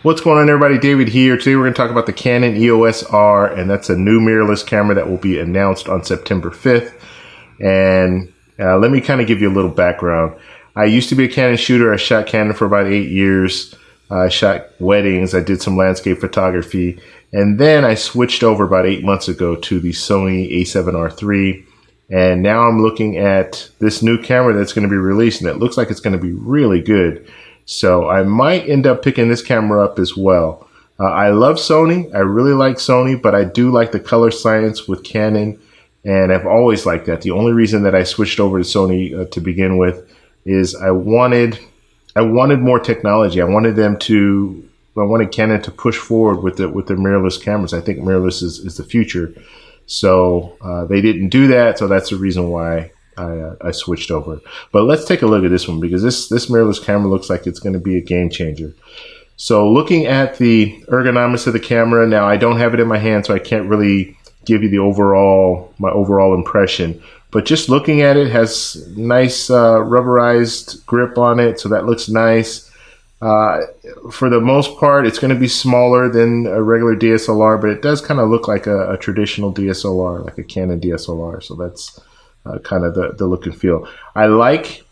What's going on, everybody? David here. Today we're going to talk about the Canon EOS-R, and that's a new mirrorless camera that will be announced on September 5th. And let me kind of give you a little background. I used to be a Canon shooter. I shot Canon for about 8 years. I shot weddings. I did some landscape photography. And then I switched over about 8 months ago to the Sony a7R III. And now I'm looking at this new camera that's going to be released, and it looks like it's going to be really good. So I might end up picking this camera up as well. I love Sony. I really like Sony, but I do like the color science with Canon, and I've always liked that. The only reason that I switched over to Sony to begin with is I wanted more technology. I wanted Canon to push forward with the mirrorless cameras. I think mirrorless is the future. So they didn't do that, so that's the reason why I switched over. But let's take a look at this one, because this mirrorless camera looks like it's going to be a game changer. So looking at the ergonomics of the camera, now I don't have it in my hand, so I can't really give you my overall impression. But just looking at it, has nice rubberized grip on it, so that looks nice. For the most part, it's going to be smaller than a regular DSLR, but it does kind of look like a traditional DSLR, like a Canon DSLR. So that's kind of the look and feel. I like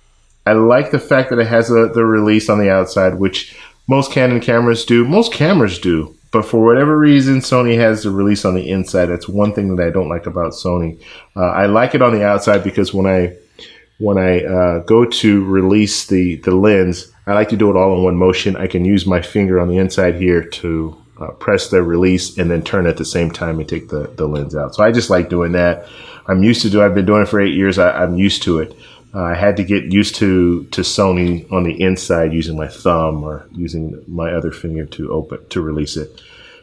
the fact that it has the release on the outside, which most Canon cameras do. Most cameras do, but for whatever reason, Sony has the release on the inside. That's one thing that I don't like about Sony. I like it on the outside because when I go to release the lens, I like to do it all in one motion. I can use my finger on the inside here to press the release and then turn at the same time and take the lens out. So I just like doing that. I'm used to I've been doing it for 8 years. I'm used to it. I had to get used to Sony on the inside using my thumb or using my other finger to release it.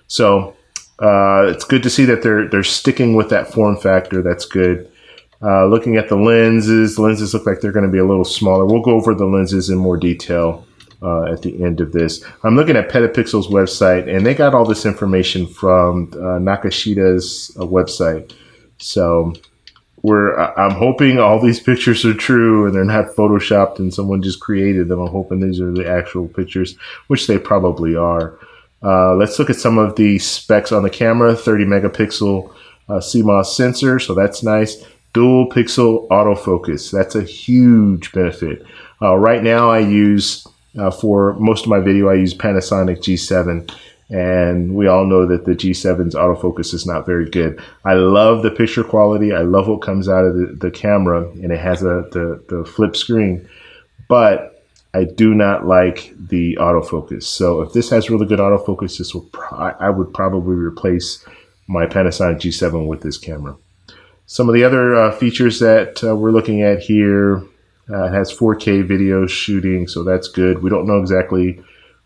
So it's good to see that they're sticking with that form factor. That's good. Looking at the lenses look like they're going to be a little smaller. We'll go over the lenses in more detail at the end of this. I'm looking at Petapixel's website, and they got all this information from Nakashida's website. So I'm hoping all these pictures are true and they're not photoshopped and someone just created them. I'm hoping these are the actual pictures, which they probably are. Let's look at some of the specs on the camera. 30 megapixel CMOS sensor, so that's nice. Dual pixel autofocus, that's a huge benefit. Right now I use, for most of my video, I use Panasonic G7. And we all know that the G7's autofocus is not very good. I love the picture quality. I love what comes out of the camera, and it has the flip screen. But I do not like the autofocus. So if this has really good autofocus, I would probably replace my Panasonic G7 with this camera. Some of the other features that we're looking at here, it has 4K video shooting, so that's good. We don't know exactly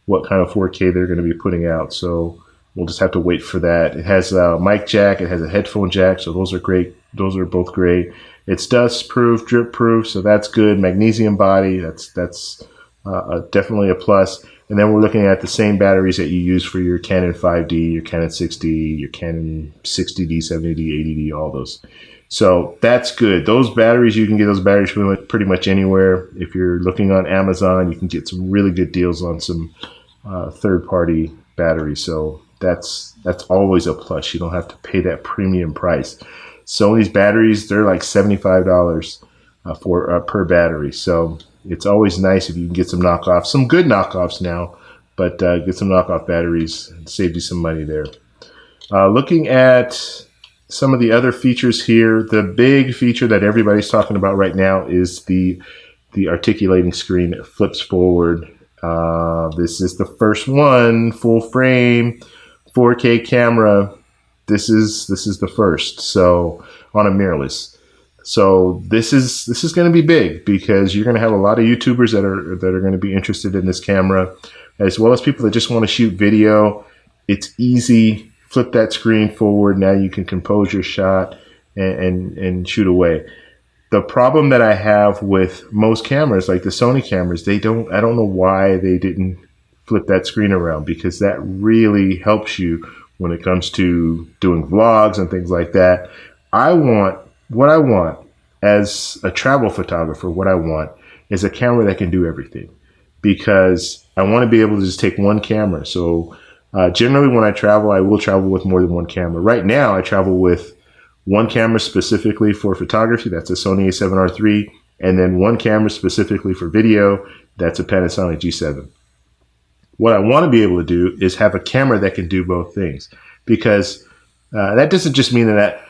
what kind of 4K they're going to be putting out, so we'll just have to wait for that. It has a mic jack, it has a headphone jack, so those are great. Those are both great. It's dust proof, drip proof, so that's good. Magnesium body, that's definitely a plus. And then we're looking at the same batteries that you use for your Canon 5D, your Canon 6D, your Canon 60D, 70D, 80D, all those. So that's good. Those batteries, you can get those batteries pretty much anywhere. If you're looking on Amazon, you can get some really good deals on some third-party batteries. So that's always a plus. You don't have to pay that premium price. Sony's batteries, they're like $75 per battery. So it's always nice if you can get some knockoffs, some good knockoffs now, but get some knockoff batteries and save you some money there. Looking at some of the other features here, the big feature that everybody's talking about right now is the articulating screen that flips forward. This is the first one, full frame, 4K camera. This is the first, so on a mirrorless. So this is going to be big, because you're going to have a lot of YouTubers that are going to be interested in this camera, as well as people that just want to shoot video. It's easy. Flip that screen forward. Now you can compose your shot and shoot away. The problem that I have with most cameras, like the Sony cameras, I don't know why they didn't flip that screen around, because that really helps you when it comes to doing vlogs and things like that. What I want as a travel photographer, what I want is a camera that can do everything. because I want to be able to just take one camera. So generally when I travel, I will travel with more than one camera. Right now, I travel with one camera specifically for photography. That's a Sony a7R III. And then one camera specifically for video. That's a Panasonic G7. What I want to be able to do is have a camera that can do both things, because that doesn't just mean that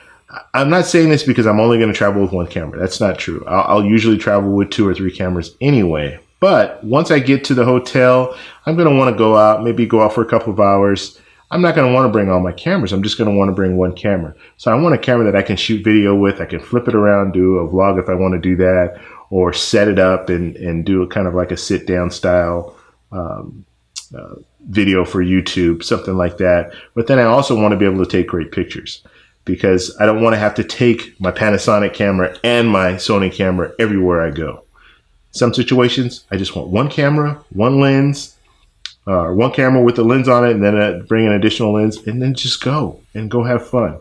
I'm not saying this because I'm only going to travel with one camera. That's not true. I'll usually travel with 2 or 3 cameras anyway. But once I get to the hotel, I'm going to want to go out, maybe go out for a couple of hours. I'm not going to want to bring all my cameras. I'm just going to want to bring one camera. So I want a camera that I can shoot video with. I can flip it around, do a vlog if I want to do that, or set it up and do a kind of like a sit down style video for YouTube, something like that. But then I also want to be able to take great pictures, because I don't want to have to take my Panasonic camera and my Sony camera everywhere I go. Some situations, I just want one camera, one lens, one camera with the lens on it, and then bring an additional lens, and then just go have fun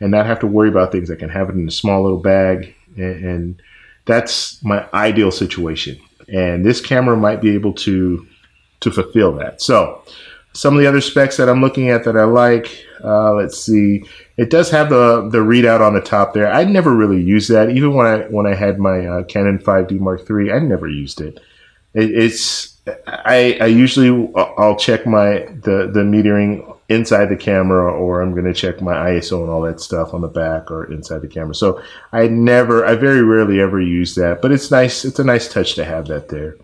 and not have to worry about things. I can have it in a small little bag, and that's my ideal situation. And this camera might be able to fulfill that. So some of the other specs that I'm looking at that I like, let's see. It does have the readout on the top there. I never really used that. Even when I had my Canon 5D Mark III, I never used it. I usually I'll check the metering inside the camera, or I'm going to check my ISO and all that stuff on the back or inside the camera. So I very rarely ever use that, but it's nice. It's a nice touch to have that there.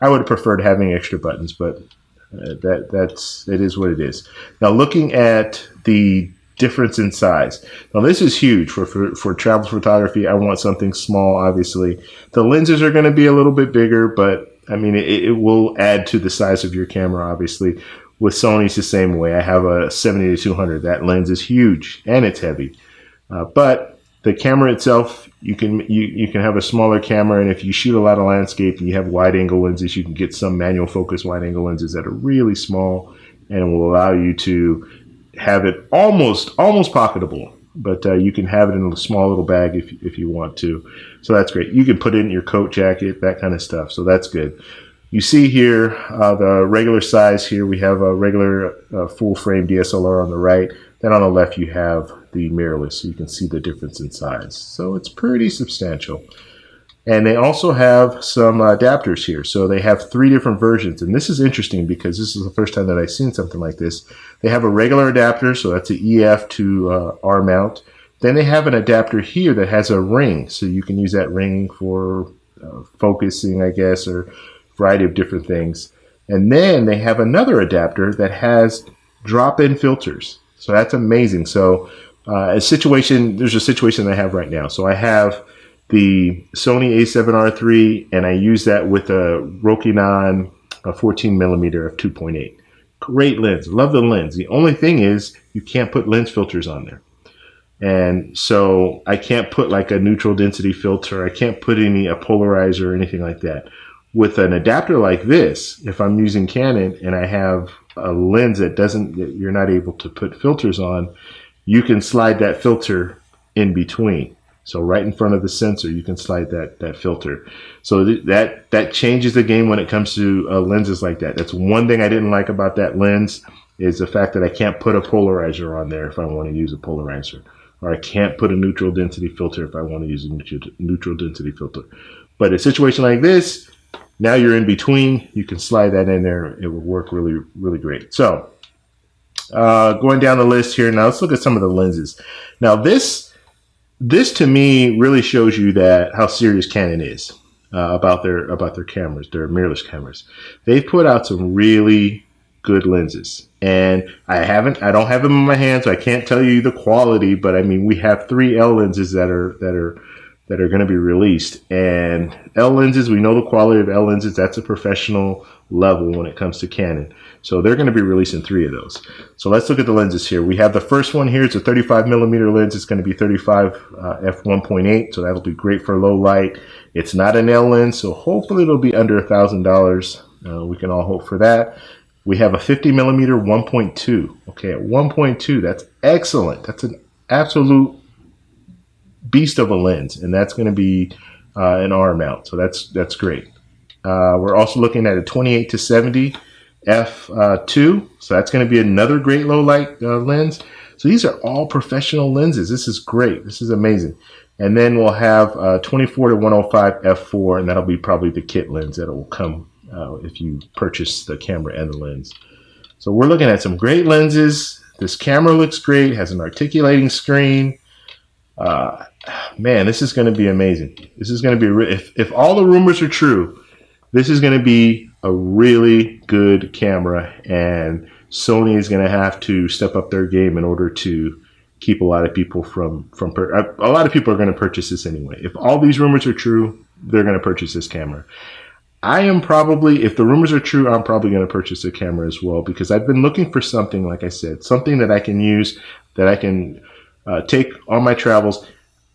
I would have preferred having extra buttons, but it is what it is. Now, looking at the difference in size. Now, this is huge for travel photography. I want something small, obviously. The lenses are going to be a little bit bigger, but I mean, it will add to the size of your camera, obviously. With Sony, it's the same way. I have a 70-200. That lens is huge and it's heavy. But the camera itself, you can have a smaller camera, and if you shoot a lot of landscape and you have wide angle lenses, you can get some manual focus wide angle lenses that are really small and will allow you to have it almost pocketable. But you can have it in a small little bag if you want to. So that's great. You can put it in your coat jacket, that kind of stuff. So that's good. You see here the regular size here. We have a regular full frame DSLR on the right. Then on the left you have the mirrorless, so you can see the difference in size. So it's pretty substantial. And they also have some adapters here. So they have 3 different versions. And this is interesting because this is the first time that I've seen something like this. They have a regular adapter, so that's an EF to R mount. Then they have an adapter here that has a ring. So you can use that ring for focusing, I guess, or a variety of different things. And then they have another adapter that has drop-in filters. So that's amazing. So there's a situation I have right now. So I have the Sony a7R III, and I use that with a Rokinon 14mm f 2.8. Great lens. Love the lens. The only thing is you can't put lens filters on there. And so I can't put like a neutral density filter. I can't put a polarizer or anything like that. With an adapter like this, if I'm using Canon and I have a lens that you're not able to put filters on, you can slide that filter in between. So right in front of the sensor, you can slide that filter. So that changes the game when it comes to lenses like that. That's one thing I didn't like about that lens, is the fact that I can't put a polarizer on there if I want to use a polarizer. Or I can't put a neutral density filter if I want to use a neutral density filter. But a situation like this, now you're in between, you can slide that in there. It will work really, really great. So going down the list here, now let's look at some of the lenses. Now this to me really shows you that how serious Canon is about their cameras, their mirrorless cameras. They've put out some really good lenses, and I don't have them in my hand, so I can't tell you the quality. But I mean, we have 3 L lenses that are going to be released, and L lenses, we know the quality of L lenses. That's a professional level when it comes to Canon. So they're going to be releasing 3 of those. So let's look at the lenses here. We have the first one here. It's a 35mm lens. It's going to be 35 f1.8. So that'll be great for low light. It's not an L lens, so hopefully it'll be under $1,000. We can all hope for that. We have a 50mm 1.2. Okay, at 1.2, that's excellent. That's an absolute beast of a lens, and that's going to be an R mount. So that's great. We're also looking at a 28-70. f2. So that's going to be another great low light lens. So these are all professional lenses. This is great. This is amazing. And then we'll have 24 to 105 f4, and that'll be probably the kit lens that will come if you purchase the camera and the lens. So we're looking at some great lenses. This camera looks great, has an articulating screen. Man, this is going to be amazing. This is going to be, if all the rumors are true, this is going to be a really good camera, and Sony is going to have to step up their game in order to keep a lot of people a lot of people are going to purchase this anyway. If all these rumors are true, they're going to purchase this camera. I am probably, if the rumors are true, I'm probably going to purchase a camera as well, because I've been looking for something, like I said, something that I can use, that I can take on my travels.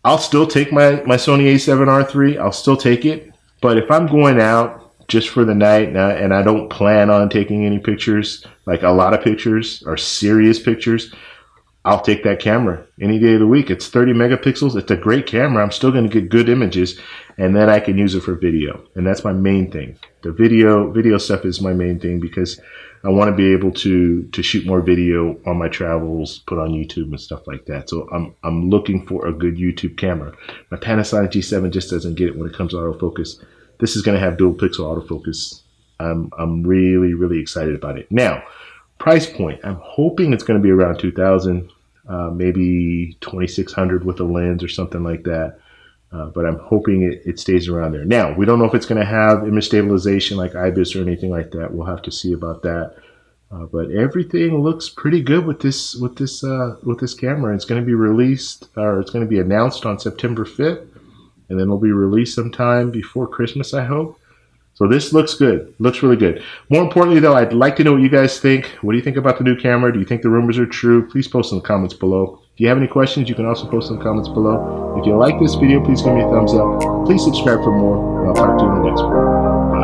I'll still take my Sony a7R III. I'll still take it. But if I'm going out just for the night and I don't plan on taking any pictures, like a lot of pictures or serious pictures, I'll take that camera any day of the week. It's 30 megapixels. It's a great camera. I'm still going to get good images, and then I can use it for video. And that's my main thing. The video stuff is my main thing, because I want to be able to shoot more video on my travels, put on YouTube and stuff like that. So I'm looking for a good YouTube camera. My Panasonic G7 just doesn't get it when it comes to autofocus. This is going to have dual pixel autofocus. I'm really, really excited about it. Now, price point. I'm hoping it's going to be around 2,000. Maybe 2,600 with a lens or something like that. But I'm hoping it stays around there. Now, we don't know if it's going to have image stabilization like IBIS or anything like that. We'll have to see about that. But everything looks pretty good with this camera. It's going to be released, or it's going to be announced on September 5th, and then it'll be released sometime before Christmas, I hope. So this looks good. Looks really good. More importantly, though, I'd like to know what you guys think. What do you think about the new camera? Do you think the rumors are true? Please post in the comments below. If you have any questions, you can also post in the comments below. If you like this video, please give me a thumbs up. Please subscribe for more, and I'll talk to you in the next one.